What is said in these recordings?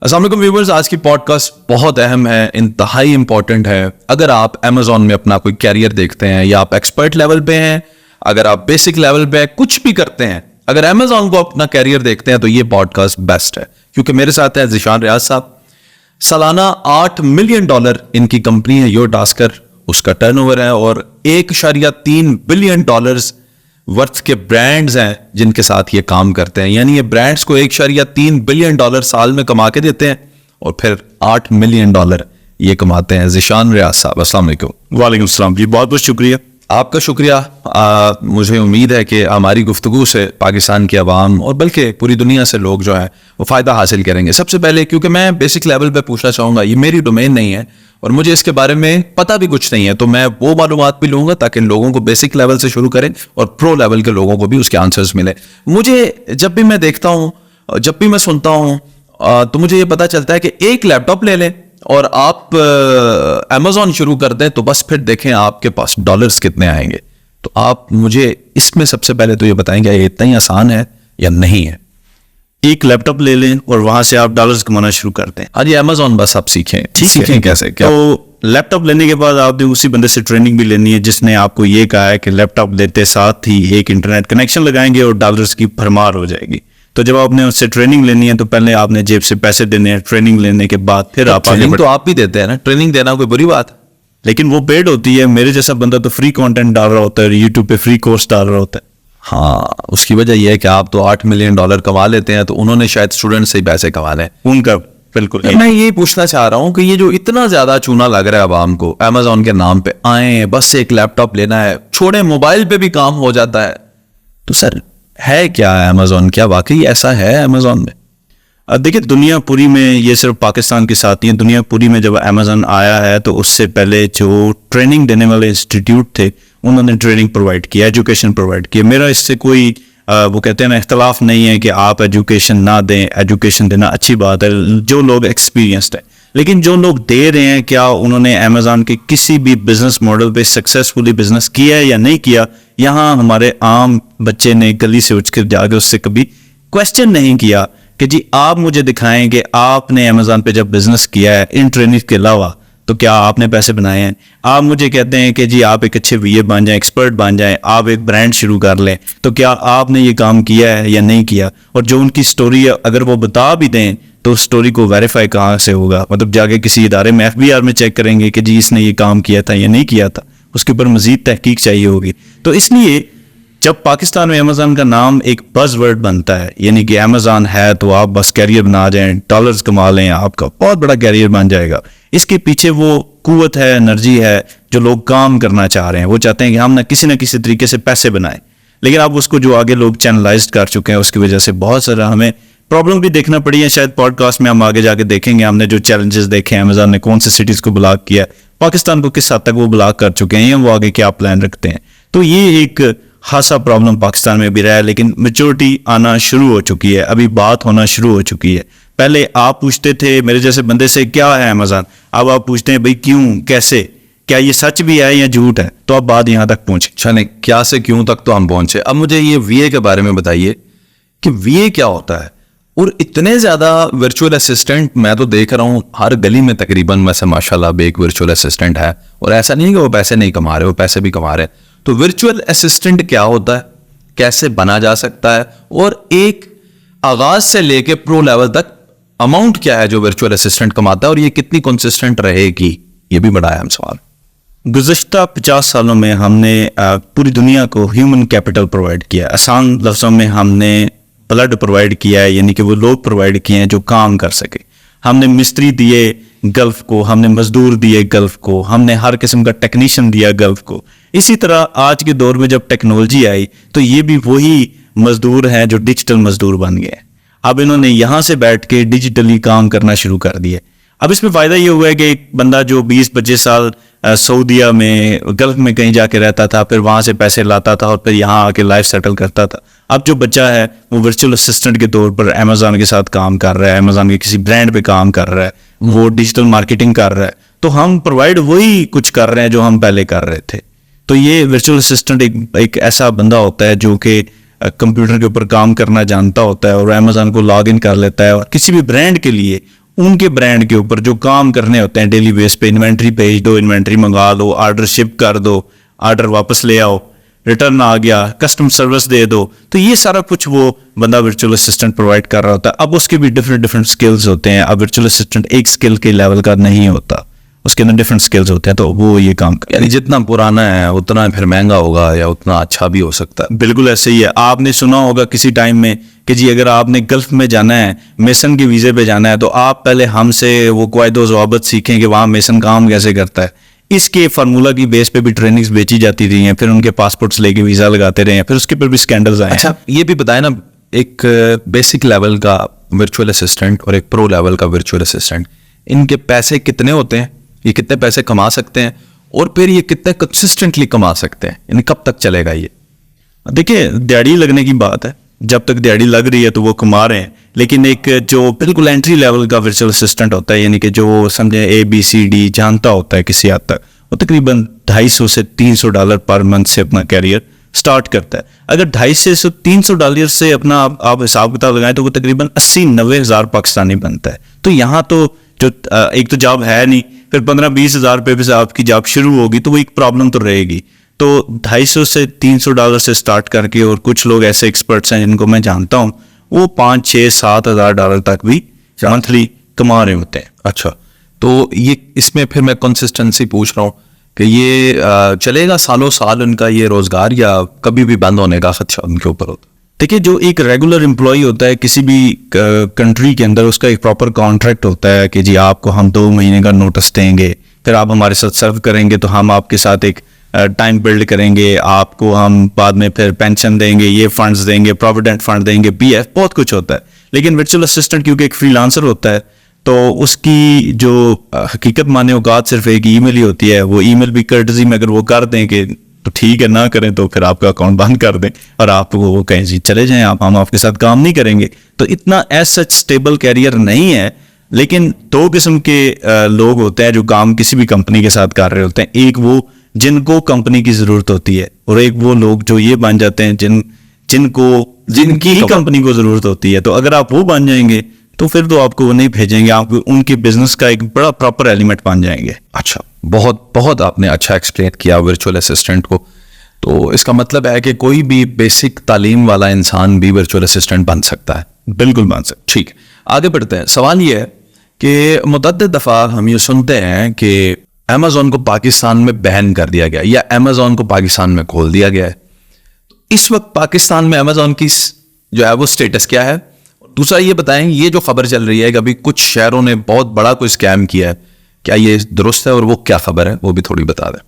अस्सलाम वालेकुम व्यूवर्स, आज की पॉडकास्ट बहुत अहम है, इंतहाई इंपॉर्टेंट है। अगर आप अमेजोन में अपना कोई कैरियर देखते हैं या आप एक्सपर्ट लेवल पे हैं, अगर आप बेसिक लेवल पे कुछ भी करते हैं, अगर अमेजोन को अपना कैरियर देखते हैं तो ये पॉडकास्ट बेस्ट है। क्योंकि मेरे साथ है ज़ीशान रियाज साहब। सालाना $8 मिलियन इनकी कंपनी है योटास्कर, उसका टर्नओवर है और $1.3 बिलियन वर्थ के ब्रांड्स हैं जिनके साथ ये काम करते हैं। यानी ये ब्रांड्स को $1.3 बिलियन साल में कमा के देते हैं और फिर $8 मिलियन ये कमाते हैं। ज़ीशान रियाज साहब, अस्सलाम वालेकुम। वालेकुम सलाम जी, बहुत बहुत शुक्रिया। आपका शुक्रिया। मुझे उम्मीद है कि हमारी गुफ्तगू से पाकिस्तान की आवाम और बल्कि पूरी दुनिया से लोग जो है वो फ़ायदा हासिल करेंगे। सबसे पहले क्योंकि मैं बेसिक लेवल पे पूछना चाहूँगा, ये मेरी डोमेन नहीं है और मुझे इसके बारे में पता भी कुछ नहीं है, तो मैं वो मालूमात भी लूँगा ताकि लोगों को बेसिक लेवल से शुरू करें और प्रो लेवल के लोगों को भी उसके आंसर्स मिले। मुझे जब भी मैं देखता हूँ, जब भी मैं सुनता हूँ, तो मुझे ये पता चलता है कि एक लैपटॉप ले लें और आप अमेजोन शुरू कर दें तो बस फिर देखें आपके पास डॉलर्स कितने आएंगे। तो आप मुझे इसमें सबसे पहले तो ये बताएं, क्या ये इतना ही आसान है या नहीं है? एक लैपटॉप ले लें और वहां से आप डॉलर्स कमाना शुरू कर दें। आज ये अमेजोन बस आप सीखें, सीखें कैसे क्या? तो लैपटॉप लेने के बाद आपने उसी बंदे से ट्रेनिंग भी लेनी है जिसने आपको ये कहा है कि लैपटॉप लेते साथ ही एक इंटरनेट कनेक्शन लगाएंगे और डॉलर्स की भरमार हो जाएगी। तो जब आपने उससे ट्रेनिंग लेनी है तो पहले आपने जेब से पैसे देने हैं। ट्रेनिंग लेने के बाद फिर आप ट्रेनिंग तो आप भी देते हैं ना, ट्रेनिंग देना कोई बुरी बात है? लेकिन वो पेड होती है। मेरे जैसा बंदा तो फ्री कंटेंट डाल रहा होता है, यूट्यूब पे फ्री कोर्स डाल रहा होता है। हाँ, उसकी वजह यह है कि आप तो $8 मिलियन कमा लेते हैं, तो उन्होंने शायद स्टूडेंट से ही पैसे कमा लें उनका। बिल्कुल। मैं ये पूछना चाह रहा हूँ कि ये जो इतना ज्यादा चूना लग रहा है आवाम को अमेजोन के नाम पे, आए बस एक लैपटॉप लेना है, छोड़े मोबाइल पे भी काम हो जाता है, तो सर है क्या अमेजोन? क्या वाकई ऐसा है अमेजोन में? देखिए, दुनिया पूरी में, ये सिर्फ पाकिस्तान के साथ नहीं है, दुनिया पूरी में जब अमेजोन आया है तो उससे पहले जो ट्रेनिंग देने वाले इंस्टीट्यूट थे उन्होंने ट्रेनिंग प्रोवाइड किया, एजुकेशन प्रोवाइड किया। मेरा इससे कोई वो कहते हैं ना इख्तलाफ नहीं है कि आप एजुकेशन ना दें, एजुकेशन देना अच्छी बात है जो लोग एक्सपीरियंस्ड है। लेकिन जो लोग दे रहे हैं, क्या उन्होंने अमेजोन के किसी भी बिजनेस मॉडल पे सक्सेसफुली बिजनेस किया है या नहीं किया? यहाँ हमारे आम बच्चे ने गली से उठ कर जाकर उससे कभी क्वेश्चन नहीं किया कि जी आप मुझे दिखाएं कि आपने अमेजोन पे जब बिजनेस किया है इन ट्रेनिंग के अलावा तो क्या आपने पैसे बनाए हैं। आप मुझे कहते हैं कि जी आप एक अच्छे वीए बन जाएं, एक्सपर्ट बन जाएं, आप एक ब्रांड शुरू कर लें, तो क्या आपने ये काम किया है या नहीं किया? और जो उनकी स्टोरी है अगर वो बता भी दें तो स्टोरी को वेरीफाई कहाँ से होगा? मतलब जाके किसी इदारे में FBI में चेक करेंगे कि जी इसने ये काम किया था या नहीं किया था, उसके ऊपर मजीद तहकीक चाहिए होगी। तो इसलिए जब पाकिस्तान में अमेजोन का नाम एक बज़वर्ड बनता है, यानी कि अमेजोन है तो आप बस कैरियर बना जाएं, डॉलर्स कमा लें, आपका बहुत बड़ा कैरियर बन जाएगा। इसके पीछे वो कुव्वत है, एनर्जी है, जो लोग काम करना चाह रहे हैं। वो चाहते हैं कि हम ना किसी तरीके से पैसे बनाएं, लेकिन अब उसको जो आगे लोग चैनलाइज कर चुके हैं उसकी वजह से बहुत सारा हमें प्रॉब्लम भी देखना पड़ी है। शायद पॉडकास्ट में हम आगे जाके देखेंगे, हमने जो चैलेंजेस देखे हैं, अमेजोन ने कौन सी सिटीज को ब्लॉक किया, पाकिस्तान को किस हद तक वो ब्लॉक कर चुके हैं या वो आगे क्या प्लान रखते हैं। तो ये एक खासा प्रॉब्लम पाकिस्तान में भी रहा है, लेकिन मेच्योरिटी आना शुरू हो चुकी है, अभी बात होना शुरू हो चुकी है। पहले आप पूछते थे मेरे जैसे बंदे से क्या है अमेजोन, अब आप पूछते हैं भाई क्यों, कैसे, क्या ये सच भी है या झूठ है? तो अब बात यहाँ तक पहुंची। अच्छा, नहीं, क्या से क्यों तक तो हम पहुंचे। अब मुझे ये VA के बारे में बताइए कि VA क्या होता है। और इतने ज्यादा वर्चुअल असिस्टेंट मैं तो देख रहा हूँ हर गली में तकरीबन, वैसे माशाल्लाह अब एक वर्चुअल असिस्टेंट है, और ऐसा नहीं है कि वो पैसे नहीं कमा रहे, वो पैसे भी कमा रहे हैं। तो वर्चुअल असिस्टेंट क्या होता है, कैसे बना जा सकता है, और एक आगाज से लेके प्रो लेवल तक अमाउंट क्या है जो वर्चुअल असिस्टेंट कमाता है, और ये कितनी कंसिस्टेंट रहेगी, ये भी बड़ा अहम सवाल। गुज़श्ता 50 सालों में हमने पूरी दुनिया को ह्यूमन कैपिटल प्रोवाइड किया। आसान लफ्ज़ों में हमने ब्लड प्रोवाइड किया है, यानी कि वो लोग प्रोवाइड किए हैं जो काम कर सके। हमने मिस्त्री दिए गल्फ को, हमने मजदूर दिए गल्फ को, हमने हर किस्म का टेक्नीशियन दिया गल्फ को। इसी तरह आज के दौर में जब टेक्नोलॉजी आई तो ये भी वही मजदूर हैं जो डिजिटल मजदूर बन गए। अब इन्होंने यहाँ से बैठ के डिजिटली काम करना शुरू कर दिया। अब इसमें फ़ायदा ये हुआ है कि एक बंदा जो 20-25 साल सऊदीया में, गल्फ में कहीं जाके रहता था, फिर वहाँ से पैसे लाता था और फिर यहाँ आके लाइफ सेटल करता था। अब जो बच्चा है वो वर्चुअल असिस्टेंट के तौर पर अमेजोन के साथ काम कर रहा है, अमेजोन के किसी ब्रांड पे काम कर रहा है, वो डिजिटल मार्केटिंग कर रहा है। तो हम प्रोवाइड वही कुछ कर रहे हैं जो हम पहले कर रहे थे। तो ये वर्चुअल असिस्टेंट एक ऐसा बंदा होता है जो कि कंप्यूटर के ऊपर काम करना जानता होता है और अमेजोन को लॉग इन कर लेता है और किसी भी ब्रांड के लिए उनके ब्रांड के ऊपर जो काम करने होते हैं डेली बेस पे, इन्वेंट्री भेज दो, इन्वेंट्री मंगा लो, ऑर्डर शिप कर दो, ऑर्डर वापस ले आओ, रिटर्न आ गया, कस्टम सर्विस दे दो, तो ये सारा कुछ वो बंदा वर्चुअल असिस्टेंट प्रोवाइड कर रहा होता है। अब उसके भी डिफरेंट स्किल्स होते हैं। अब वर्चुअल असिस्टेंट एक स्किल के लेवल का नहीं होता, उसके अंदर डिफरेंट स्किल्स होते हैं, तो वो ये काम कर, यानी जितना पुराना है उतना फिर महंगा होगा या उतना अच्छा भी हो सकता है। बिल्कुल ऐसे ही है। आपने सुना होगा किसी टाइम में कि जी अगर आपने गल्फ में जाना है, मेसन के वीजे पे जाना है, तो आप पहले हमसे वो क़वाइद ज़वाबित सीखें कि वहाँ मेसन काम कैसे करता है। इसके फार्मूला की बेस पे भी ट्रेनिंग्स बेची जाती रही हैं, फिर उनके पासपोर्ट्स लेके वीज़ा लगाते रहे हैं, फिर उसके ऊपर भी स्कैंडल्स आए। अच्छा, ये भी बताए ना, एक बेसिक लेवल का वर्चुअल असिस्टेंट और एक प्रो लेवल का वर्चुअल असिस्टेंट, इनके पैसे कितने होते हैं, ये कितने पैसे कमा सकते हैं, और फिर ये कितने कंसिस्टेंटली कमा सकते हैं, यानी कब तक चलेगा ये? देखिए, दिहाड़ी लगने की बात है, जब तक दिहाड़ी लग रही है तो वो कमा रहे हैं। लेकिन एक जो बिल्कुल एंट्री लेवल का वर्चुअल असिस्टेंट होता है, यानी कि जो समझे ABCD जानता होता है किसी हद तक, वो तकरीबन $250 से $300 पर मंथ से अपना कैरियर स्टार्ट करता है। अगर $250 से $300 से अपना आप हिसाब किताब लगाएं तो वो तकरीबन 80-90 हज़ार पाकिस्तानी बनता है। तो यहाँ तो जो एक तो जॉब है नहीं, फिर 15-20 हज़ार रुपये पे से आपकी जॉब शुरू होगी, तो वो एक प्रॉब्लम तो रहेगी। तो $250 से $300 से स्टार्ट करके, और कुछ लोग ऐसे एक्सपर्ट्स हैं जिनको मैं जानता हूँ, वो $5-6-7 हज़ार डॉलर तक भी मंथली कमा रहे होते हैं। अच्छा, तो ये इसमें फिर मैं कंसिस्टेंसी पूछ रहा हूँ कि ये चलेगा सालों साल उनका ये रोजगार, या कभी भी बंद होने का खदशा उनके ऊपर होता है? देखिए, जो एक रेगुलर एम्प्लॉय होता है किसी भी कंट्री के अंदर, उसका एक प्रॉपर कॉन्ट्रैक्ट होता है कि जी आपको हम 2 महीने का नोटिस देंगे, फिर आप हमारे साथ सर्व करेंगे तो हम आपके साथ एक टाइम बिल्ड करेंगे, आपको हम बाद में फिर पेंशन देंगे, ये फंड्स देंगे, प्रोविडेंट फंड देंगे, PF, बहुत कुछ होता है। लेकिन वर्चुअल असिस्टेंट क्योंकि एक फ्रीलांसर होता है, तो उसकी जो हकीकत माने औकात सिर्फ एक ईमेल ही होती है। वो ईमेल भी कर्टजी में अगर वो कर दें कि तो ठीक है, ना करें तो फिर आपका अकाउंट बंद कर दें और आपको वो कहें जी चले जाएं आप, हम आपके साथ काम नहीं करेंगे। तो इतना एज सच स्टेबल कैरियर नहीं है। लेकिन 2 किस्म के लोग होते हैं जो काम किसी भी कंपनी के साथ कर रहे होते हैं। एक वो जिनको कंपनी की जरूरत होती है, और एक वो लोग जो ये बन जाते हैं जिनकी कंपनी को जरूरत होती है। तो अगर आप वो बन जाएंगे तो फिर तो आपको वो नहीं भेजेंगे, आप उनके बिजनेस का एक बड़ा प्रॉपर एलिमेंट बन जाएंगे। अच्छा, बहुत बहुत आपने अच्छा एक्सप्लेन किया वर्चुअल असिस्टेंट को। तो इसका मतलब है कि कोई भी बेसिक तालीम वाला इंसान भी वर्चुअल असिस्टेंट बन सकता है? बिल्कुल बन सकता। ठीक है, आगे बढ़ते हैं। सवाल ये है कि मुतअद्दिद दफ़ा हम ये सुनते हैं कि अमेज़ॉन को पाकिस्तान में बैन कर दिया गया, या अमेज़ॉन को पाकिस्तान में खोल दिया गया है। इस वक्त पाकिस्तान में अमेज़ॉन की जो है वो स्टेटस क्या है? दूसरा ये बताएं, ये जो खबर चल रही है कि अभी कुछ शहरों ने बहुत बड़ा कोई स्कैम किया है, क्या ये दुरुस्त है, और वो क्या खबर है वो भी थोड़ी बता दें।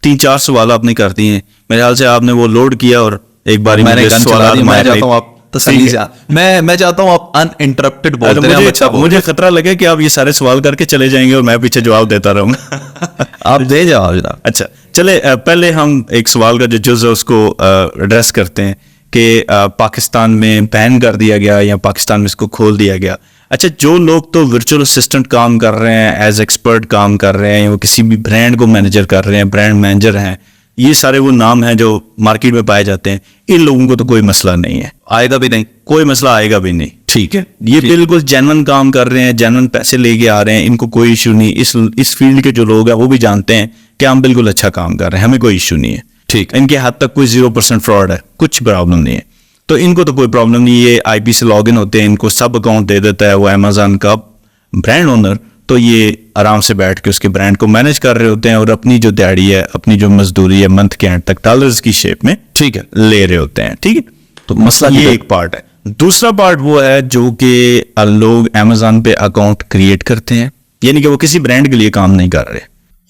3-4 सवाल आपने कर दिए हैं, मेरे ख्याल से आपने वो लोड किया और एक बार मैं चाहता हूं आप तसल्ली से, मैं चाहता हूं आप अनइंटरप्टेड बोलते रहें। अच्छा, मुझे खतरा लगे कि आप ये सारे सवाल करके चले जाएंगे और मैं पीछे जवाब देता रहूंगा। आप दे जवाब जनाब। अच्छा, चले पहले हम एक सवाल का जो जुज़ है उसको एड्रेस करते हैं कि पाकिस्तान में बैन कर दिया गया या पाकिस्तान में इसको खोल दिया गया। अच्छा, जो लोग तो वर्चुअल असिस्टेंट काम कर रहे हैं, एज एक्सपर्ट काम कर रहे हैं, वो किसी भी ब्रांड को मैनेजर कर रहे हैं, ब्रांड मैनेजर हैं, ये सारे वो नाम हैं जो मार्केट में पाए जाते हैं, इन लोगों को तो कोई मसला नहीं है, आएगा भी नहीं, कोई मसला आएगा भी नहीं। ठीक है, ये बिल्कुल जेन्युइन काम कर रहे हैं, जेन्युइन पैसे लेके आ रहे हैं, इनको कोई इशू नहीं। इस फील्ड के जो लोग हैं वो भी जानते हैं कि हम बिल्कुल अच्छा काम कर रहे हैं, हमें कोई इशू नहीं है। ठीक, इनके हद तक कोई 0% फ्रॉड है, कुछ प्रॉब्लम नहीं है, तो इनको तो कोई प्रॉब्लम नहीं। ये IP से लॉग इन होते हैं, इनको सब अकाउंट दे देता है वो अमेज़न का ब्रांड ओनर, तो ये आराम से बैठ के उसके ब्रांड को मैनेज कर रहे होते हैं और अपनी जो दिहाड़ी है, अपनी जो मजदूरी है, मंथ के एंड तक डॉलर्स की शेप में, ठीक है, ले रहे होते हैं। ठीक है, तो मसला ये एक पार्ट है। दूसरा पार्ट वो है जो कि लोग अमेज़न पे अकाउंट क्रिएट करते हैं, यानी कि वो किसी ब्रांड के लिए काम नहीं कर रहे,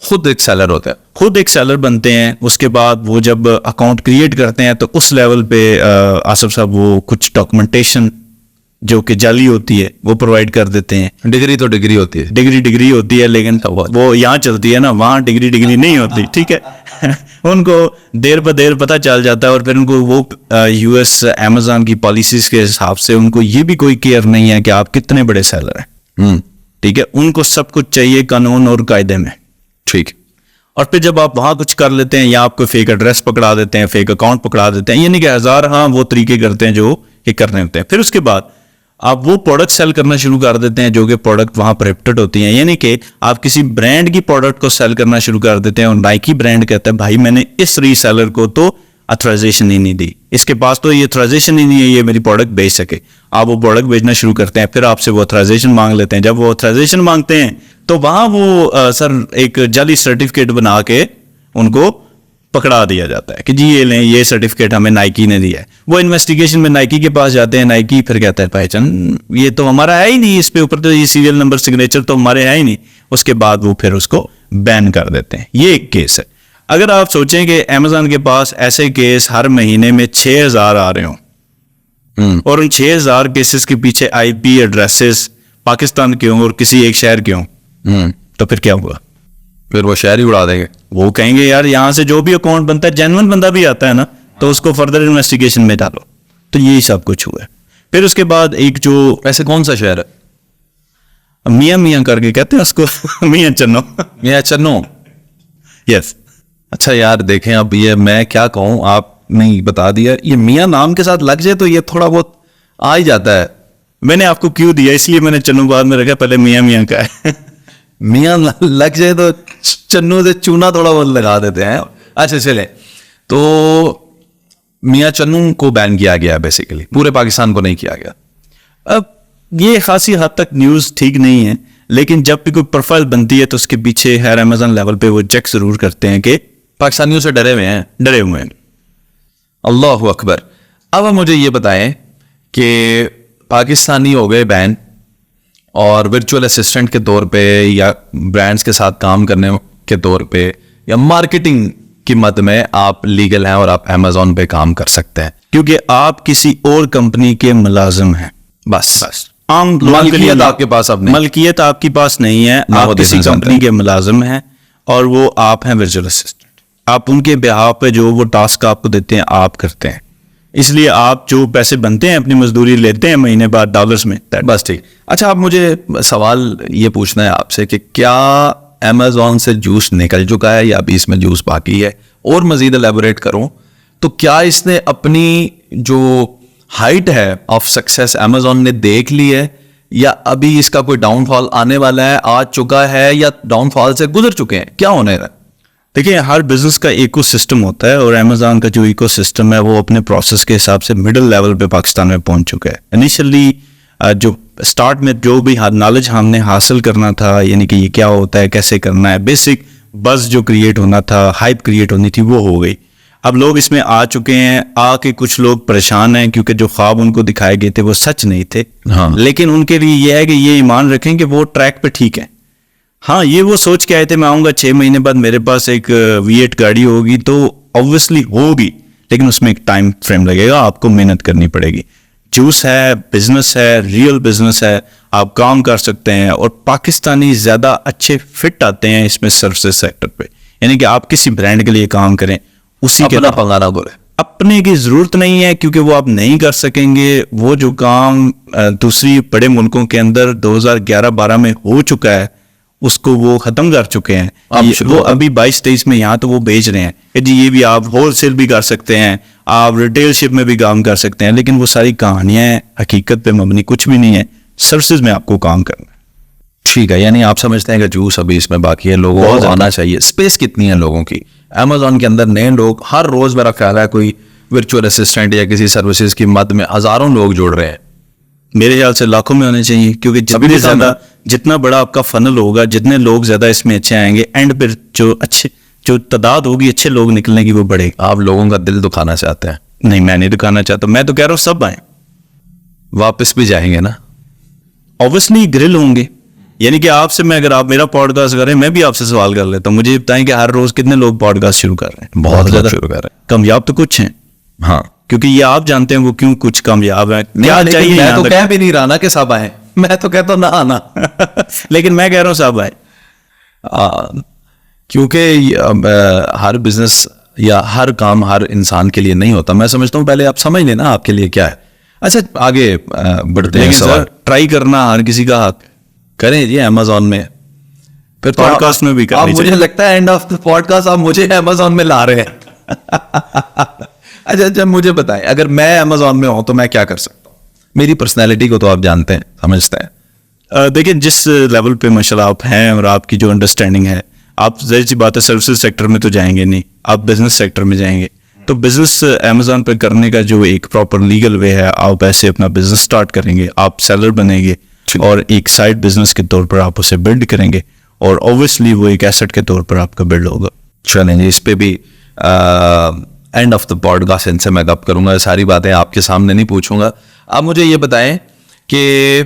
खुद एक सेलर होता है, खुद एक सेलर बनते हैं। उसके बाद वो जब अकाउंट क्रिएट करते हैं तो उस लेवल पे आसिफ साहब वो कुछ डॉक्यूमेंटेशन जो कि जाली होती है वो प्रोवाइड कर देते हैं। डिग्री तो डिग्री होती है, डिग्री होती है, लेकिन वो यहाँ चलती है ना, वहाँ डिग्री नहीं होती। ठीक है उनको देर पर देर पता चल जाता है और फिर उनको वो US अमेज़न की पॉलिसीज के हिसाब से उनको ये भी कोई केयर नहीं है कि आप कितने बड़े सेलर हैं। ठीक है, उनको सब कुछ चाहिए कानून और कायदे में। ठीक, और फिर जब आप वहां कुछ कर लेते हैं या आपको फेक एड्रेस पकड़ा देते हैं, फेक अकाउंट पकड़ा देते हैं, यानी कि 1000 हाँ वो तरीके करते हैं जो ये करने होते हैं। फिर उसके बाद आप वो प्रोडक्ट सेल करना शुरू कर देते हैं जो कि प्रोडक्ट वहां प्रोहिबिटेड होती हैं। यानी कि आप किसी ब्रांड की प्रोडक्ट को सेल करना शुरू कर देते हैं और नाइकी ब्रांड कहता है भाई मैंने इस रीसेलर को तो अथोराइजेशन ही नहीं दी, इसके पास तो ये अथोराइजेशन ही नहीं है ये मेरी प्रोडक्ट बेच सके। आप वो प्रोडक्ट बेचना शुरू करते हैं, फिर आपसे वो अथोराइजेशन मांग लेते हैं। जब वो अथोराइजेशन मांगते हैं तो वहां वो सर एक जाली सर्टिफिकेट बना के उनको पकड़ा दिया जाता है कि जी ये लें, ये सर्टिफिकेट हमें नाइकी ने दिया है। वो इन्वेस्टिगेशन में नाइकी के पास जाते हैं, नाइकी फिर कहता है पहचान ये तो हमारा है ही नहीं, इस पे ऊपर तो ये सीरियल नंबर सिग्नेचर तो हमारे है ही नहीं। उसके बाद वो फिर उसको बैन कर देते हैं। ये एक केस है। अगर आप सोचें कि अमेजोन के पास ऐसे केस हर महीने में 6000 आ रहे हों और उन 6000 केसेस के पीछे आईपी एड्रेसेस पाकिस्तान के हों और किसी एक शहर के हों, तो फिर क्या हुआ? फिर वो शहर ही उड़ा देंगे। वो कहेंगे यार यहाँ से जो भी अकाउंट बनता है जेन्युइन बंदा भी आता है ना, तो उसको फर्दर इन्वेस्टिगेशन में डालो। तो यही सब कुछ हुआ है। फिर उसके बाद एक जो वैसे कौन सा शहर है? मियां करके कहते हैं उसको मियां चन्नो। मियां चन्नो, यस। अच्छा यार देखें, अब ये मैं क्या कहूँ, आपने बता दिया। ये मियां नाम के साथ लग जाए तो ये थोड़ा बहुत आ ही जाता है। मैंने आपको क्यों दिया, इसलिए मैंने चन्नू बाद में रखा, पहले मियां का है। मियां लग जाए तो चन्नू से चूना थोड़ा बहुत लगा देते हैं। अच्छा चले, तो मियां चन्नू को बैन किया गया, बेसिकली पूरे पाकिस्तान को नहीं किया गया। अब ये खासी हद तक न्यूज़ ठीक नहीं है, लेकिन जब भी कोई प्रोफाइल बनती है तो उसके पीछे हर अमेजन लेवल पे वो चेक जरूर करते हैं कि पाकिस्तानियों से डरे हुए हैं। अल्लाह अकबर। अब आप मुझे ये बताएं कि पाकिस्तानी हो गए बैन और वर्चुअल असिस्टेंट के तौर पे या ब्रांड्स के साथ काम करने के तौर पे या मार्केटिंग की मद में आप लीगल हैं और आप अमेजोन पे काम कर सकते हैं, क्योंकि आप किसी और कंपनी के मुलाजिम हैं। बस आम लोगों के लिए आपके पास अब नहीं, मलकियत आपकी पास नहीं है, आप किसी कंपनी के मुलाजिम हैं और वो आप हैं वर्चुअल असिस्टेंट। आप उनके बिहाफ पे जो वो टास्क आपको देते हैं आप करते हैं, इसलिए आप जो पैसे बनते हैं अपनी मजदूरी लेते हैं महीने बाद डॉलर्स में। बस ठीक। अच्छा, अब मुझे सवाल ये पूछना है आपसे कि क्या अमेजोन से जूस निकल चुका है या अभी इसमें जूस बाकी है? और मजीद एलैबोरेट करूं तो क्या इसने अपनी जो हाइट है ऑफ सक्सेस अमेजोन ने देख ली है या अभी इसका कोई डाउनफॉल आने वाला है, आ चुका है या डाउनफॉल से गुजर चुके हैं? क्या होने रहा है? देखिए, हर बिजनेस का इकोसिस्टम होता है और अमेजोन का जो इकोसिस्टम है वो अपने प्रोसेस के हिसाब से मिडिल लेवल पे पाकिस्तान में पहुंच चुका है। इनिशियली जो स्टार्ट में जो भी नॉलेज हमने हासिल करना था, यानी कि ये क्या होता है, कैसे करना है, बेसिक बस जो क्रिएट होना था, हाइप क्रिएट होनी थी, वो हो गई। अब लोग इसमें आ चुके हैं, आके कुछ लोग परेशान हैं क्योंकि जो ख्वाब उनको दिखाए गए थे वो सच नहीं थे। हाँ। लेकिन उनके लिए ये है कि ये ईमान रखें कि वो ट्रैक पे ठीक है। हाँ, ये वो सोच के आए थे मैं आऊंगा 6 महीने बाद मेरे पास एक V8 गाड़ी होगी, तो ऑब्वियसली होगी, लेकिन उसमें एक टाइम फ्रेम लगेगा, आपको मेहनत करनी पड़ेगी। जूस है, बिजनेस है, रियल बिजनेस है, आप काम कर सकते हैं और पाकिस्तानी ज्यादा अच्छे फिट आते हैं इसमें सर्विसेज सेक्टर पे। यानी कि आप किसी ब्रांड के लिए काम करें, उसी के पंगाना बोले अपने की जरूरत नहीं है, क्योंकि वो आप नहीं कर सकेंगे। वो जो काम दूसरी बड़े मुल्कों के अंदर 2011-12 में हो चुका है उसको वो खत्म कर चुके हैं। वो अभी 22-23 में यहाँ तो वो बेच रहे हैं कि जी ये भी आप होलसेल भी कर सकते हैं, आप रिटेलशिप में भी काम कर सकते हैं, लेकिन वो सारी कहानियां हैं, हकीकत पे मबनी कुछ भी नहीं है। सर्विसेज में आपको काम करना है। ठीक है, यानी आप समझते हैं कि जूस अभी इसमें बाकी है, लोगों को आना चाहिए। स्पेस कितनी है लोगों की अमेजोन के अंदर? नए लोग हर रोज मेरा ख्याल है कोई वर्चुअल असिस्टेंट या किसी सर्विसेज की मद में हजारों लोग जुड़ रहे हैं। मेरे ख्याल से लाखों में होने चाहिए, क्योंकि जितने ज्यादा जितना बड़ा आपका फनल होगा, जितने लोग ज्यादा इसमें अच्छे आएंगे, एंड पर जो तादाद होगी अच्छे लोग निकलने की वो बढ़ेगी। आप लोगों का दिल दुखाना चाहते हैं? नहीं, मैं नहीं दुखाना चाहता, मैं तो कह रहा हूँ सब आए। वापस भी जाएंगे ना? ऑब्वियसली ग्रिल होंगे। यानी कि आपसे मैं, अगर आप मेरा पॉडकास्ट करें, मैं भी आपसे सवाल कर लेता हूँ, मुझे बताएं कि हर रोज कितने लोग पॉडकास्ट शुरू कर रहे हैं? बहुत ज्यादा शुरू कर रहे हैं। कामयाब तो कुछ हैं। हाँ, क्योंकि ये आप जानते हैं वो क्यों कुछ कामयाब है, क्या चाहिए। मैं तो कह भी नहीं रहा ना कि सब आए, मैं तो कहता हूं ना आना। लेकिन मैं कह रहा हूं सब आए, क्योंकि हर बिजनेस या हर काम हर इंसान के लिए नहीं होता। मैं समझता हूं पहले आप समझ लेना आपके लिए क्या है। अच्छा, आगे बढ़ते हैं। सर ट्राई करना हर किसी का हक। करें जी अमेजोन में, फिर पॉडकास्ट में भी आप मुझे लगता है एंड ऑफ द पॉडकास्ट आप मुझे अमेजोन में ला रहे हैं। अच्छा, मुझे बताएं, अगर मैं अमेजोन में हूं तो मैं क्या कर सकता हूं? मेरी पर्सनैलिटी को तो आप जानते हैं, समझते हैं। देखिए, जिस लेवल पे माशाल्लाह आप हैं और आपकी जो अंडरस्टैंडिंग है, आप ज़ाहिर सी बात है सर्विसेज सेक्टर में तो जाएंगे नहीं, आप बिजनेस सेक्टर में जाएंगे। तो बिजनेस अमेज़न पे करने का जो एक प्रॉपर लीगल वे है, आप ऐसे अपना बिजनेस स्टार्ट करेंगे, आप सेलर बनेंगे और एक साइड बिजनेस के तौर पर आप उसे बिल्ड करेंगे और ऑब्वियसली वो एक एसेट के तौर पर आपका बिल्ड होगा। चलेंगे, इस पे भी एंड ऑफ द पॉडकास्ट इनसे मैं गप करूंगा, सारी बातें आपके सामने नहीं पूछूंगा। आप मुझे ये बताएं कि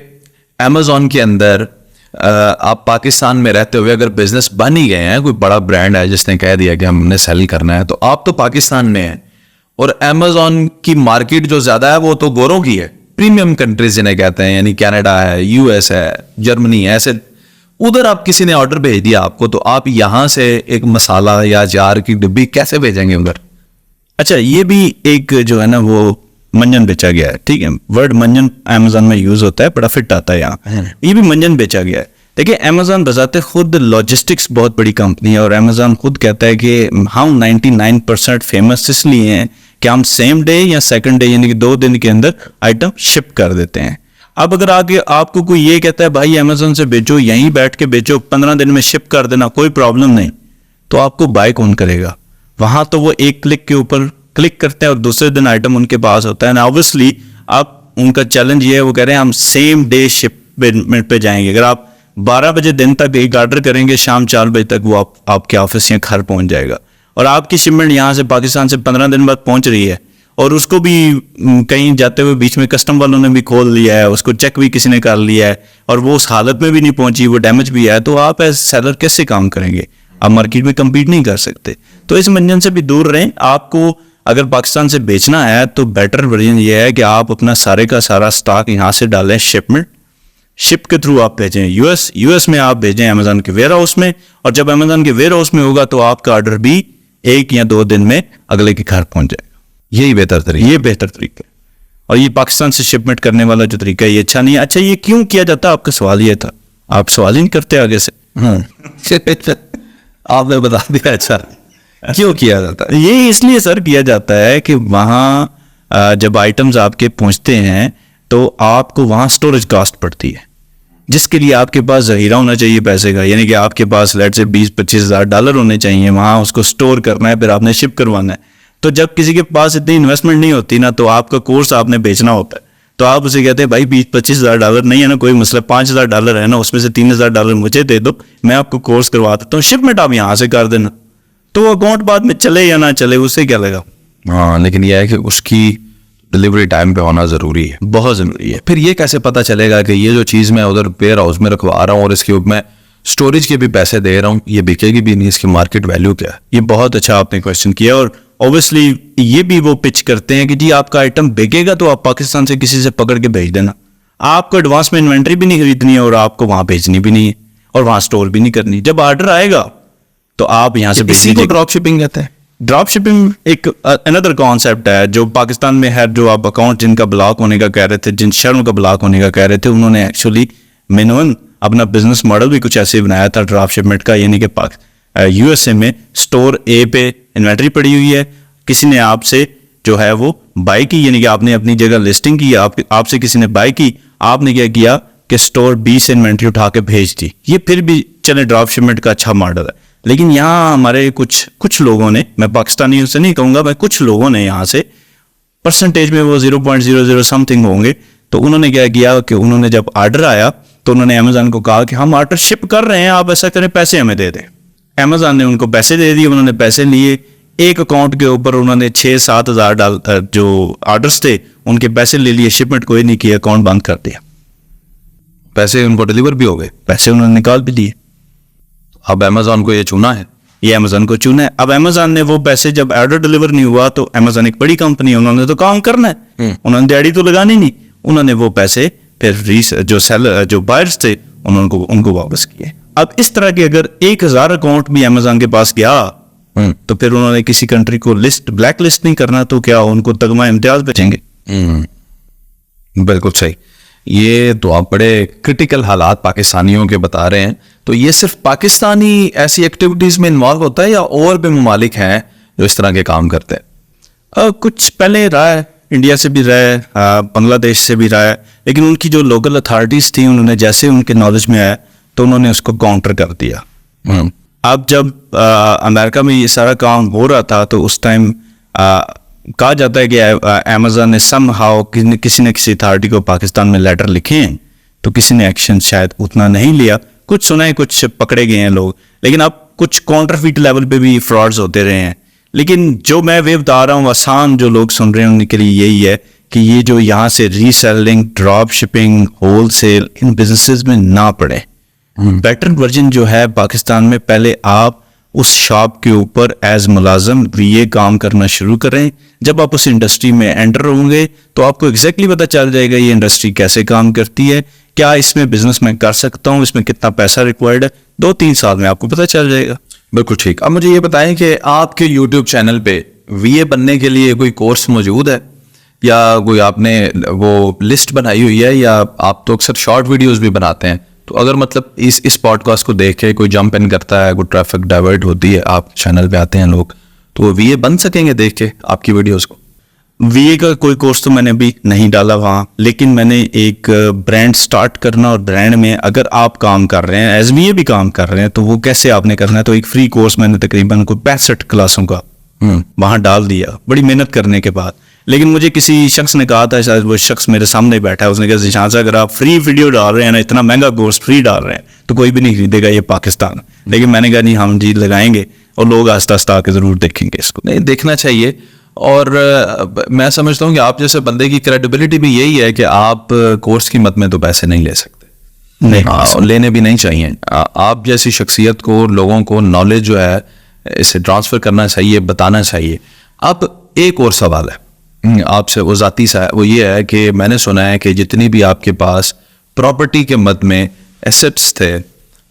अमेज़न के अंदर आप पाकिस्तान में रहते हुए अगर बिजनेस बन ही गए हैं, कोई बड़ा ब्रांड है जिसने कह दिया कि हमने सेल करना है, तो आप तो पाकिस्तान में हैं और अमेज़न की मार्केट जो ज्यादा है वो तो गोरों की है, प्रीमियम कंट्रीज जिन्हें कहते हैं, यानी कनाडा है, यूएस है, जर्मनी है, ऐसे उधर आप किसी ने ऑर्डर भेज दिया आपको, तो आप यहां से एक मसाला या जार की डिब्बी कैसे भेजेंगे उधर? अच्छा, ये भी एक जो है ना वो मंजन बेचा गया है, ठीक है। वर्ड मंजन अमेज़न में यूज होता है, बड़ा फिट आता है यहाँ। ये भी मंजन बेचा गया है। देखिए, अमेज़न बजाते खुद लॉजिस्टिक्स बहुत बड़ी कंपनी है और अमेज़न खुद कहता है कि हम 99% फेमस इसलिए हैं कि हम सेम डे या सेकंड डे यानी कि 2 दिन के अंदर आइटम शिप कर देते हैं। अब अगर आगे आपको कोई ये कहता है भाई अमेज़न से बेचो, यहीं बैठ के बेचो, 15 दिन में शिप कर देना, कोई प्रॉब्लम नहीं, तो आपको बाय कौन करेगा? वहां तो वो एक क्लिक के ऊपर क्लिक करते हैं और दूसरे दिन आइटम उनके पास होता है ना। ऑब्वियसली आप उनका चैलेंज ये है, वो कह रहे हैं हम सेम डे शिपमेंट पे जाएंगे। अगर आप 12 बजे दिन तक एक ऑर्डर करेंगे, शाम 4 बजे तक वो आपके ऑफिस या घर पहुंच जाएगा और आपकी शिपमेंट यहाँ से पाकिस्तान से 15 दिन बाद पहुंच रही है और उसको भी कहीं जाते हुए बीच में कस्टम वालों ने भी खोल लिया है, उसको चेक भी किसी ने कर लिया है और वो उस हालत में भी नहीं पहुंची, वो डैमेज भी है, तो आप एज सेलर कैसे काम करेंगे? आप मार्केट में कम्पीट नहीं कर सकते। तो इस मंजन से भी दूर रहें। आपको अगर पाकिस्तान से बेचना है तो बेटर वर्जन ये है कि आप अपना सारे का सारा स्टॉक यहाँ से डालें, शिप के थ्रू आप भेजें यूएस में, आप भेजें अमेज़न के वेयर हाउस में, और जब अमेज़न के वेयर हाउस में होगा तो आपका ऑर्डर भी 1 या 2 दिन में अगले के घर पहुंच जाएगा। यही बेहतर तरीका, ये बेहतर तरीका है। और ये पाकिस्तान से शिपमेंट करने वाला जो तरीका है ये अच्छा नहीं है। अच्छा, ये क्यों किया जाता है? आपका सवाल ये था, आप सवाल ही नहीं करते आगे से। आपने बता दिया। अच्छा, क्यों किया जाता है? ये इसलिए सर किया जाता है कि वहाँ जब आइटम्स आपके पहुँचते हैं तो आपको वहाँ स्टोरेज कॉस्ट पड़ती है, जिसके लिए आपके पास जहीरा होना चाहिए पैसे का, यानी कि आपके पास लेट से $20-25,000 होने चाहिए, वहाँ उसको स्टोर करना है, फिर आपने शिप करवाना है। तो जब किसी के पास इतनी इन्वेस्टमेंट नहीं होती ना, तो आपका कोर्स आपने बेचना होता है, तो आप उसे कहते हैं भाई $20-25,000 नहीं है ना, कोई मसला, $5,000 है ना, उसमें से $3,000 मुझे दे दो, मैं आपको कोर्स करवा देता हूँ, शिपमेंट आप यहाँ से कर देना। तो वो अकाउंट बाद में चले या ना चले, उससे क्या लगा। हाँ, लेकिन यह है कि उसकी डिलीवरी टाइम पे होना जरूरी है, बहुत जरूरी है। फिर ये कैसे पता चलेगा कि ये जो चीज मैं उधर वेयर हाउस में रखवा रहा हूँ और इसके ऊपर मैं स्टोरेज के भी पैसे दे रहा हूँ, ये बिकेगी भी नहीं, इसकी मार्केट वैल्यू क्या है? ये बहुत अच्छा आपने क्वेश्चन किया। और ऑब्वियसली ये भी वो पिच करते हैं कि जी आपका आइटम बिकेगा तो आप पाकिस्तान से किसी से पकड़ के भेज देना, आपको एडवांस में इन्वेंट्री भी नहीं खरीदनी है और आपको वहां भेजनी भी नहीं है और वहां स्टोर भी नहीं करनी। जब ऑर्डर आएगा तो आप यहाँ से इसी को ड्रॉप शिपिंग कहते हैं। ड्रॉप शिपिंग एक अनदर कॉन्सेप्ट है जो पाकिस्तान में है। जो आप अकाउंट जिनका ब्लॉक होने का कह रहे थे, जिन शहरों का ब्लॉक होने का कह रहे थे, उन्होंने एक्चुअली मिनिमम अपना बिजनेस मॉडल भी कुछ ऐसे बनाया था ड्रॉप शिपमेंट का, यानी कि यूएसए में स्टोर ए पे इन्वेंट्री पड़ी हुई है, किसी ने आपसे जो है वो बाय की, यानी कि आपने अपनी जगह लिस्टिंग की, आपसे किसी ने बाय की, आपने क्या किया कि स्टोर बी से इन्वेंट्री उठा के भेज दी। ये फिर भी चले ड्रॉप शिपमेंट का अच्छा मॉडल है। लेकिन यहाँ हमारे कुछ लोगों ने, मैं पाकिस्तानियों से नहीं कहूँगा, मैं कुछ लोगों ने यहाँ से परसेंटेज में वो 0.00 समथिंग होंगे, तो उन्होंने क्या किया कि उन्होंने जब ऑर्डर आया तो उन्होंने अमेज़न को कहा कि हम ऑर्डर शिप कर रहे हैं, आप ऐसा करें पैसे हमें दे दें। अमेज़न ने उनको पैसे दे दिए, उन्होंने पैसे लिए, एक अकाउंट के ऊपर उन्होंने $6-7 हज़ार जो ऑर्डर्स थे उनके पैसे ले लिए, शिपमेंट कोई नहीं किया, अकाउंट बंद कर दिया। पैसे उनको डिलीवर भी हो गए, पैसे उन्होंने निकाल भी लिए। अब अमेज़न को ये चुना है, ये अमेज़न को चुना है। अब अमेज़न ने वो पैसे, जब ऑर्डर डिलीवर नहीं हुआ तो अमेज़न एक बड़ी कंपनी है, उन्होंने तो काम करना है, उन्होंने दिहाड़ी तो लगानी नहीं, उन्होंने वो पैसे फिर जो बायर्स थे उनको वापस किए। अब इस तरह के अगर 1000 अकाउंट भी अमेज़न के पास गया तो फिर उन्होंने किसी कंट्री को ब्लैक लिस्ट नहीं करना, तो क्या उनको तगमा इम्तियाज बेचेंगे। बिल्कुल सही। ये तो आप बड़े क्रिटिकल हालात पाकिस्तानियों के बता रहे हैं। तो ये सिर्फ पाकिस्तानी ऐसी एक्टिविटीज में इन्वॉल्व होता है या और भी ममालिक हैं जो इस तरह के काम करते हैं? कुछ पहले रहा है इंडिया से भी रहे, बांग्लादेश से भी रहे, लेकिन उनकी जो लोकल अथॉरिटीज़ थी उन्होंने जैसे उनके नॉलेज में आया तो उन्होंने उसको काउंटर कर दिया। अब जब अमेरिका में ये सारा काम हो रहा था तो उस टाइम कहा जाता है कि अमेज़न ने समहाउ किसी न किसी अथॉरिटी को पाकिस्तान में लेटर लिखे हैं, तो किसी ने एक्शन शायद उतना नहीं लिया। कुछ सुना है, कुछ पकड़े गए हैं लोग, लेकिन अब कुछ काउंटरफीट लेवल पे भी फ्रॉड्स होते रहे हैं। लेकिन जो मैं वे बता रहा हूँ, आसान जो लोग सुन रहे हैं उनके लिए यही है कि ये जो यहाँ से reselling, drop shipping, wholesale, इन बिजनेसेस में ना पड़े। बेटर वर्जन जो है पाकिस्तान में, पहले आप उस शॉप के ऊपर एज मुलाजम VA काम करना शुरू करें। जब आप उस इंडस्ट्री में एंटर होंगे तो आपको एग्जैक्टली पता चल जाएगा ये इंडस्ट्री कैसे काम करती है, क्या इसमें बिजनेस मैं कर सकता हूँ, इसमें कितना पैसा रिक्वायर्ड है। 2-3 साल में आपको पता चल जाएगा। बिल्कुल ठीक। अब मुझे ये बताएं कि आपके YouTube चैनल पे VA बनने के लिए कोई कोर्स मौजूद है, या कोई आपने वो लिस्ट बनाई हुई है, या आप तो अक्सर शॉर्ट वीडियोस भी बनाते हैं, तो अगर मतलब इस पॉडकास्ट को देख के कोई जंप इन करता है, कोई ट्रैफिक डाइवर्ट होती है, आप चैनल पे आते हैं लोग, तो वो VA बन सकेंगे देख के आपकी वीडियोस को? VA का कोई कोर्स तो मैंने अभी नहीं डाला वहाँ, लेकिन मैंने एक ब्रांड स्टार्ट करना, और ब्रांड में अगर आप काम कर रहे हैं, एज VA भी काम कर रहे हैं, तो वो कैसे आपने करना है, तो एक फ्री कोर्स मैंने तकरीबन कोई 65 क्लासों का वहाँ डाल दिया, बड़ी मेहनत करने के बाद। लेकिन मुझे किसी शख्स ने कहा था, शायद वो शख्स मेरे सामने बैठा है, उसने कहा जिशान साहब अगर आप फ्री वीडियो डाल रहे हैं ना, इतना महंगा कोर्स फ्री डाल रहे हैं, तो कोई भी नहीं खरीदेगा ये पाकिस्तान। लेकिन मैंने कहा नहीं, हम जी लगाएंगे और लोग आस्ता आस्ता आके ज़रूर देखेंगे इसको। नहीं, देखना चाहिए। और मैं समझता हूँ कि आप जैसे बंदे की क्रेडिबिलिटी भी यही है कि आप कोर्स की मद में तो पैसे नहीं ले सकते, नहीं लेने भी नहीं चाहिए। आप जैसी शख्सियत को, लोगों को नॉलेज जो है इसे ट्रांसफ़र करना चाहिए, बताना चाहिए। अब एक और सवाल है आपसे, वो ज़ाती सा है, वो ये है कि मैंने सुना है कि जितनी भी आपके पास प्रॉपर्टी के मद में एसेट्स थे,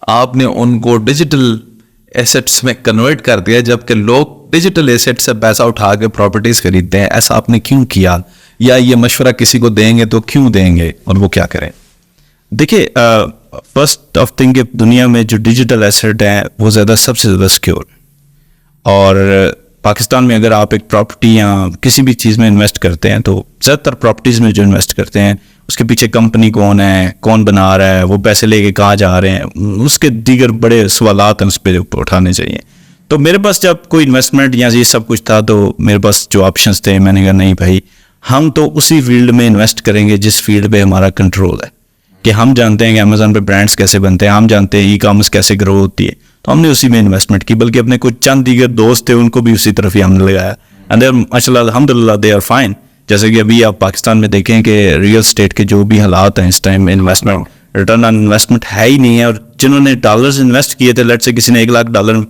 आपने उनको डिजिटल एसेट्स में कन्वर्ट कर दिया, जबकि लोग डिजिटल एसेट से पैसा उठा के प्रॉपर्टीज खरीदते हैं। ऐसा आपने क्यों किया, या ये मशवरा किसी को देंगे तो क्यों देंगे, और वो क्या करें? देखिए, फर्स्ट ऑफ थिंग, दुनिया में जो डिजिटल एसेट है वो ज़्यादा सबसे ज़्यादा सिक्योर, और पाकिस्तान में अगर आप एक प्रॉपर्टी या किसी भी चीज़ में इन्वेस्ट करते हैं, तो ज़्यादातर प्रॉपर्टीज़ में जो इन्वेस्ट करते हैं उसके पीछे कंपनी कौन है, कौन बना रहा है, वो पैसे लेके कहाँ जा रहे हैं, उसके दीगर बड़े सवालात उस पर उठाने चाहिए। तो मेरे पास जब कोई इन्वेस्टमेंट या ये सब कुछ था, तो मेरे पास जो ऑप्शंस थे, मैंने कहा नहीं भाई, हम तो उसी फील्ड में इन्वेस्ट करेंगे जिस फील्ड पे हमारा कंट्रोल है। कि हम जानते हैं कि अमेज़न पे ब्रांड्स कैसे बनते हैं, हम जानते हैं ई-कॉमर्स कैसे ग्रो होती है, तो हमने उसी में इन्वेस्टमेंट की। बल्कि अपने कुछ चंद दीगर दोस्त थे, उनको भी उसी तरफ ही हमने लगाया, एंड देयर माशाल्लाह अल्हम्दुलिल्लाह दे आर फाइन। जैसे कि अभी आप पाकिस्तान में देखें कि रियल एस्टेट के जो भी हालात हैं इस time, investment, return on investment है ही नहीं है। और जिन्होंने डॉलर्स इन्वेस्ट किए थे, लेट्स से किसी ने $1 लाख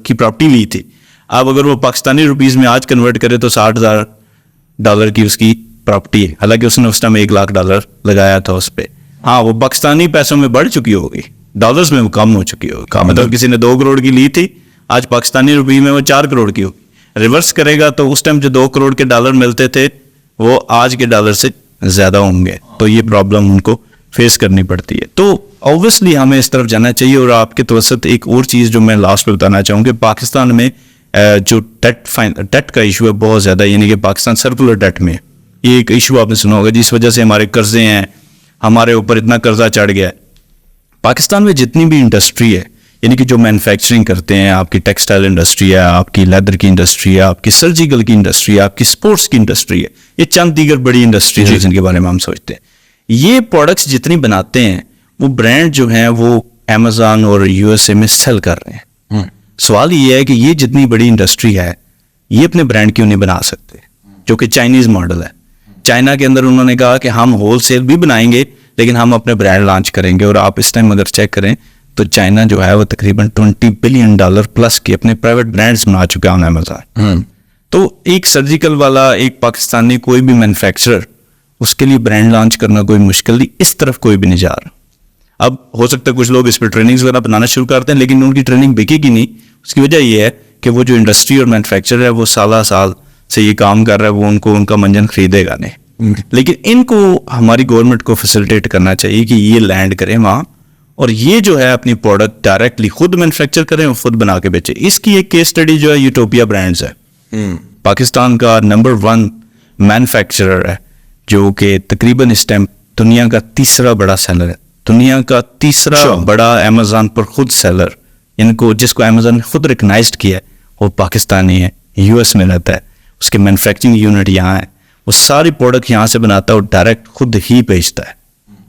की प्रॉपर्टी ली थी, अब अगर वो पाकिस्तानी रुपीज़ में आज कन्वर्ट करे तो $60,000 की उसकी प्रॉपर्टी है, हालांकि उसने उस टाइम $1 लाख लगाया था उस पर। हाँ, वो पाकिस्तानी पैसों में बढ़ चुकी होगी, डॉलर्स में वो कम हो चुकी होगी। मतलब किसी ने 2 करोड़ की ली थी, आज पाकिस्तानी रुपये में वो 4 करोड़ की होगी। रिवर्स करेगा तो उस टाइम जो 2 करोड़ के डॉलर मिलते थे, वो आज के डॉलर से ज़्यादा होंगे। तो ये प्रॉब्लम उनको फेस करनी पड़ती है। तो ऑब्वियसली हमें इस तरफ जाना चाहिए। और आपके तवसत एक और चीज़ जो मैं लास्ट में बताना चाहूँगी, पाकिस्तान में जो डेट का इशू है बहुत ज़्यादा, यानी कि पाकिस्तान सर्कुलर डेट में, ये एक इशू आपने सुना होगा, जिस वजह से हमारे कर्जे हैं, हमारे ऊपर इतना कर्जा चढ़ गया है। पाकिस्तान में जितनी भी इंडस्ट्री है, यानी कि जो मैन्युफैक्चरिंग करते हैं, आपकी टेक्सटाइल इंडस्ट्री है, आपकी लेदर की इंडस्ट्री है, आपकी सर्जिकल की इंडस्ट्री है, आपकी स्पोर्ट्स की इंडस्ट्री है, ये चंद दीगर बड़ी इंडस्ट्रीज है जिनके बारे में हम सोचते हैं। ये प्रोडक्ट्स जितनी बनाते हैं, वो ब्रांड जो है वो अमेज़न और USA में सेल कर रहे हैं। सवाल ये है कि ये जितनी बड़ी इंडस्ट्री है, ये अपने ब्रांड क्यों नहीं बना सकते, जो कि चाइनीज़ मॉडल है। चाइना के अंदर उन्होंने कहा कि हम होल सेल भी बनाएंगे, लेकिन हम अपने ब्रांड लॉन्च करेंगे। और आप इस टाइम अगर चेक करें तो चाइना जो है वो तकरीबन $20 बिलियन प्लस के अपने प्राइवेट ब्रांड्स बना चुका है अमेज़न। तो एक सर्जिकल वाला, एक पाकिस्तानी कोई भी मैन्युफैक्चरर, उसके लिए ब्रांड लॉन्च करना कोई मुश्किल नहीं, इस तरफ कोई भी नहीं जा रहा। अब हो सकता है कुछ लोग इस पर ट्रेनिंग्स वगैरह बनाना शुरू करते हैं, लेकिन उनकी ट्रेनिंग बिकेगी नहीं। उसकी वजह ये है कि वो जो इंडस्ट्री और मैन्युफैक्चरर है वो साल से ये काम कर रहा है, वो उनको उनका मंजन खरीदेगा नहीं। लेकिन इनको हमारी गवर्नमेंट को फैसिलिटेट करना चाहिए कि ये लैंड करें वहाँ, और ये जो है अपनी प्रोडक्ट डायरेक्टली खुद मैन्युफैक्चर करें और खुद बना के बेचें। इसकी एक केस स्टडी जो है यूटोपिया ब्रांड्स है, पाकिस्तान का नंबर 1 मैन्युफैक्चरर है जो कि तकरीबन इस टाइम दुनिया का तीसरा बड़ा सेलर है, दुनिया का तीसरा बड़ा अमेज़न पर खुद सेलर, इनको जिसको अमेज़न ने खुद रिकग्नाइज्ड किया है, वो पाकिस्तानी है, यूएस में रहता है, उसके मैन्युफैक्चरिंग यूनिट यहाँ है, वो सारी प्रोडक्ट यहाँ से बनाता है और डायरेक्ट खुद ही बेचता है,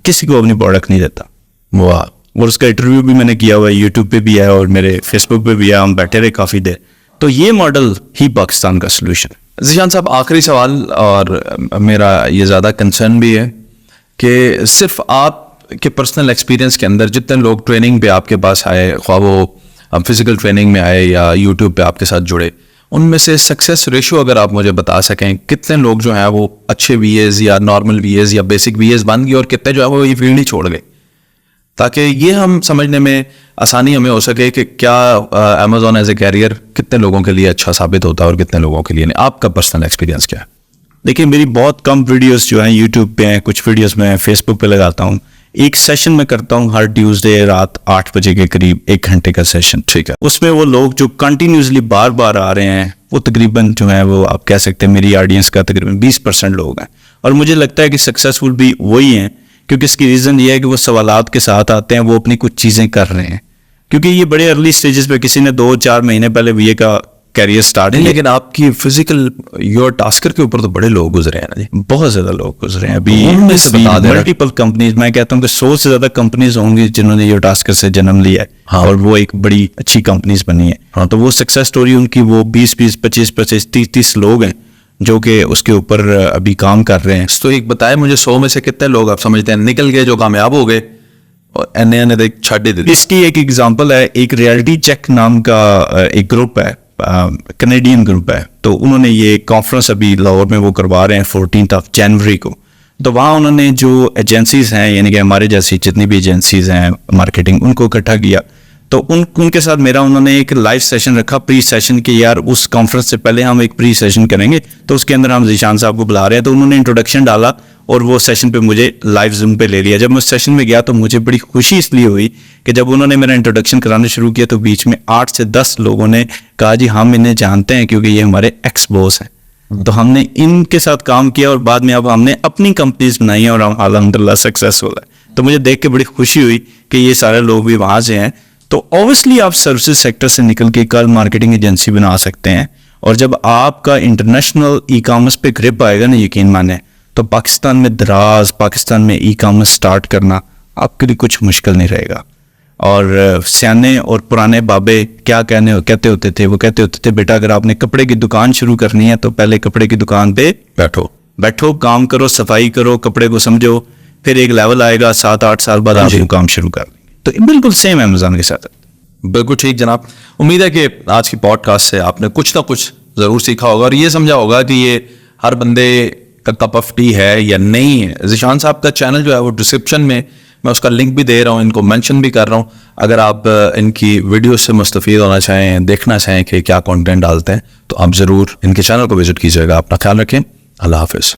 किसी को अपनी प्रोडक्ट नहीं देता। वाह। और उसका इंटरव्यू भी मैंने किया हुआ है, यूट्यूब पे भी है और मेरे फेसबुक पे भी है, हम बैठे रहे काफ़ी देर। तो ये मॉडल ही पाकिस्तान का सोल्यूशन है। ज़ीशान साहब, आखिरी सवाल, और मेरा ये ज़्यादा कंसर्न भी है कि सिर्फ आपके पर्सनल एक्सपीरियंस के अंदर जितने लोग ट्रेनिंग पे आपके पास आए, ख्वाह वो फिजिकल ट्रेनिंग में आए या यूट्यूब पे आपके साथ जुड़े, उनमें से सक्सेस रेशियो अगर आप मुझे बता सकें, कितने लोग जो हैं वो अच्छे वीएज या नॉर्मल वीएज या बेसिक वीएज बन गए और कितने जो है वो ये फील्ड ही छोड़ गए, ताकि ये हम समझने में आसानी हमें हो सके कि क्या अमेज़न एज ए कैरियर कितने लोगों के लिए अच्छा साबित होता है और कितने लोगों के लिए नहीं। आपका पर्सनल एक्सपीरियंस क्या है? देखिए, मेरी बहुत कम वीडियोस जो हैं यूट्यूब पे हैं, कुछ वीडियोस मैं फेसबुक पे लगाता हूँ। एक सेशन में करता हूँ हर ट्यूसडे रात 8 बजे के करीब, 1 घंटे का सेशन। ठीक है। उसमें वो लोग जो कंटिन्यूसली बार बार आ रहे हैं, वो तकरीबन जो है वो आप कह सकते हैं मेरी ऑडियंस का तकरीबन 20% लोग हैं, और मुझे लगता है कि सक्सेसफुल भी वही हैं, क्योंकि इसकी रीज़न ये है कि वो सवालात के साथ आते हैं, वो अपनी कुछ चीज़ें कर रहे हैं, क्योंकि ये बड़े अर्ली स्टेजेस पे किसी ने 2-4 महीने पहले वीए का कैरियर स्टार्ट नहीं, किया। लेकिन आपकी फिजिकल योर टास्कर के ऊपर तो बड़े लोग गुजरे हैं ना जी। बहुत ज्यादा लोग गुजरे हैं अभी, उनमें से बता दे रहा- मल्टीपल कंपनीज, मैं कहता हूँ कि 100 से ज्यादा कंपनीज होंगी जिन्होंने ये टास्कर से जन्म लिया है। हाँ। और वो एक बड़ी अच्छी कंपनीज बनी है। हाँ। तो वो सक्सेस स्टोरी उनकी, वो 20-20, 25-25, 30-30 लोग हैं जो कि उसके ऊपर अभी काम कर रहे हैं। तो एक बताए मुझे, 100 में से कितने लोग आप समझते हैं निकल गए जो कामयाब हो गए और एन देख छाड़ दे दी? इसकी एक एग्जांपल है, एक रियलिटी चेक नाम का एक ग्रुप है, कनेडियन ग्रुप है। तो उन्होंने ये कॉन्फ्रेंस अभी लाहौर में वो करवा रहे हैं 14 जनवरी को। तो वहाँ उन्होंने जो एजेंसीज हैं, यानी कि हमारे जैसी जितनी भी एजेंसीज हैं मार्केटिंग, उनको इकट्ठा किया। तो उनके साथ मेरा उन्होंने एक लाइव सेशन रखा, प्री सेशन कि यार उस कॉन्फ्रेंस से पहले हम एक प्री सेशन करेंगे, तो उसके अंदर हम ज़ीशान साहब को बुला रहे हैं। तो उन्होंने इंट्रोडक्शन डाला और वो सेशन पे मुझे लाइव जूम पे ले लिया। जब मैं उस सेशन में गया तो मुझे बड़ी खुशी इसलिए हुई कि जब उन्होंने मेरा इंट्रोडक्शन कराना शुरू किया तो बीच में 8 से 10 लोगों ने कहा जी हम इन्हें जानते हैं क्योंकि ये हमारे एक्स बॉस हैं। तो हमने इनके साथ काम किया और बाद में अब हमने अपनी कंपनीज बनाई हैं और हम अल्हम्दुलिल्लाह सक्सेसफुल है। तो मुझे देख के बड़ी खुशी हुई कि ये सारे लोग भी वहाँ से हैं। तो ऑब्वियसली आप सर्विसेज सेक्टर से निकल के कल मार्केटिंग एजेंसी बना सकते हैं, और जब आपका इंटरनेशनल ई कॉमर्स पे ग्रिप आएगा ना, यकीन माने, तो पाकिस्तान में पाकिस्तान में ई कॉमर्स स्टार्ट करना आपके लिए कुछ मुश्किल नहीं रहेगा। और सियाने और पुराने बाबे क्या कहते होते थे, वो कहते होते थे बेटा अगर आपने कपड़े की दुकान शुरू करनी है तो पहले कपड़े की दुकान पे बैठो, काम करो, सफाई करो, कपड़े को समझो, फिर एक लेवल आएगा 7-8 साल बाद आप वो काम शुरू कर लेंगे। तो बिल्कुल सेम अमेज़न के साथ। बिल्कुल ठीक जनाब। उम्मीद है कि आज की पॉडकास्ट से आपने कुछ ना कुछ ज़रूर सीखा होगा और ये समझा होगा कि ये हर बंदे का कप ऑफ टी है या नहीं है। ज़ीशान साहब का चैनल जो है वो डिस्क्रिप्शन में मैं उसका लिंक भी दे रहा हूँ, इनको मेंशन भी कर रहा हूँ। अगर आप इनकी वीडियो से मुस्तफ़ीद होना चाहें, देखना चाहें कि क्या कंटेंट डालते हैं, तो आप ज़रूर इनके चैनल को विजिट कीजिएगा। अपना ख्याल रखें। अल्लाह हाफिज़।